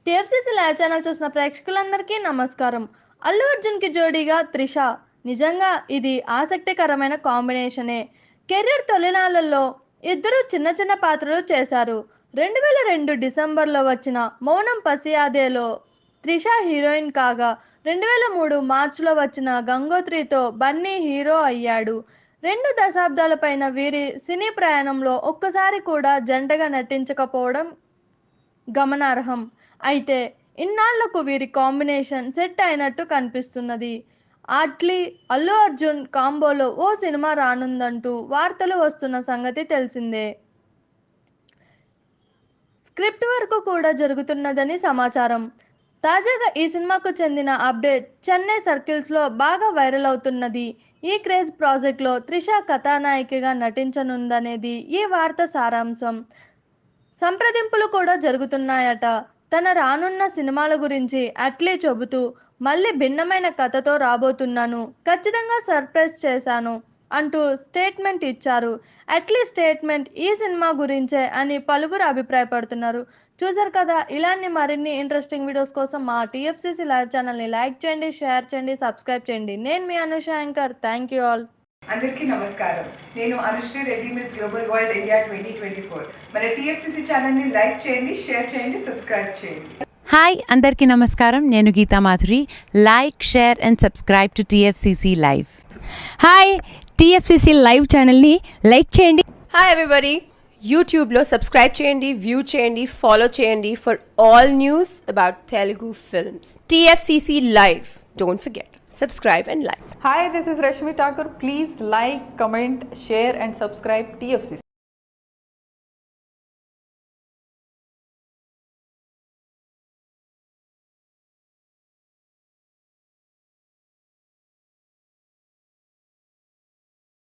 TFCC live channel చూసిన ప్రేక్షకులందరికీ నమస్కారం. అల్లు అర్జున్కి జోడీగా త్రిష. నిజంగా ఇది ఆసక్తికరమైన కాంబినేషనే. కెరీర్ తొలినాళ్లలో ఇద్దరు చిన్న చిన్న పాత్రలు చేశారు. 2002 డిసెంబర్లో వచ్చిన మౌనం పసియాదేలో త్రిష హీరోయిన్ కాగా 2003 మార్చిలో వచ్చిన గంగోత్రితో బన్నీ హీరో అయ్యాడు. 2 దశాబ్దాల పైన వీరి సినీ ప్రయాణంలో ఒక్కసారి కూడా జంటగా నటించకపోవడం గమనార్హం. అయితే ఇన్నాళ్లకు వీరి కాంబినేషన్ సెట్ అయినట్టు కనిపిస్తున్నది. అట్లీ అల్లు అర్జున్ కాంబోలో ఓ సినిమా రానుందంటూ వార్తలు వస్తున్న సంగతి తెలిసిందే. స్క్రిప్ట్ వర్క్ కూడా జరుగుతున్నదని సమాచారం. తాజాగా ఈ సినిమాకు చెందిన అప్డేట్ చెన్నై సర్కిల్స్లో బాగా వైరల్ అవుతున్నది. ఈ క్రేజ్ ప్రాజెక్ట్లో త్రిష కథానాయికగా నటించనుందనేది ఈ వార్త సారాంశం. సంప్రదింపులు కూడా జరుగుతున్నాయట. తన రానున్న సినిమాల గురించి అట్లీ చెబుతూ మళ్ళీ భిన్నమైన కథతో రాబోతున్నాను, ఖచ్చితంగా సర్ప్రైజ్ చేశాను అంటూ స్టేట్మెంట్ ఇచ్చారు. అట్లీ స్టేట్మెంట్ ఈ సినిమా గురించే అని పలువురు అభిప్రాయపడుతున్నారు. చూశారు కదా, ఇలాంటి మరిన్ని ఇంట్రెస్టింగ్ వీడియోస్ కోసం మా టీఎఫ్సీసీ లైవ్ ఛానల్ని లైక్ చేయండి, షేర్ చేయండి, సబ్స్క్రైబ్ చేయండి. నేను మీ Anusha anchor. Thank you all. అందరికీ నమస్కారం. నేను Anushree Reddy, miss global world India 2024. మన టీఎఫ్సీసీ ఛానల్ని లైక్ చేయండి, షేర్ చేయండి, సబ్స్క్రైబ్ చేయండి. హాయ్ అందరికీ నమస్కారం. నేను Geetha Madhuri. Like, share and subscribe to TFCC live. Hi, TFCC live ఛానల్ని లైక్ చేయండి. హాయ్ ఎవ్రీబడి, యూట్యూబ్లో సబ్స్క్రైబ్ చేయండి, వ్యూ చేయండి, ఫాలో చేయండి for all news about Telugu films. TFCC live, don't forget, subscribe and like. Hi, this is Rashmi Thakur. Please like, comment, share and subscribe TFCC.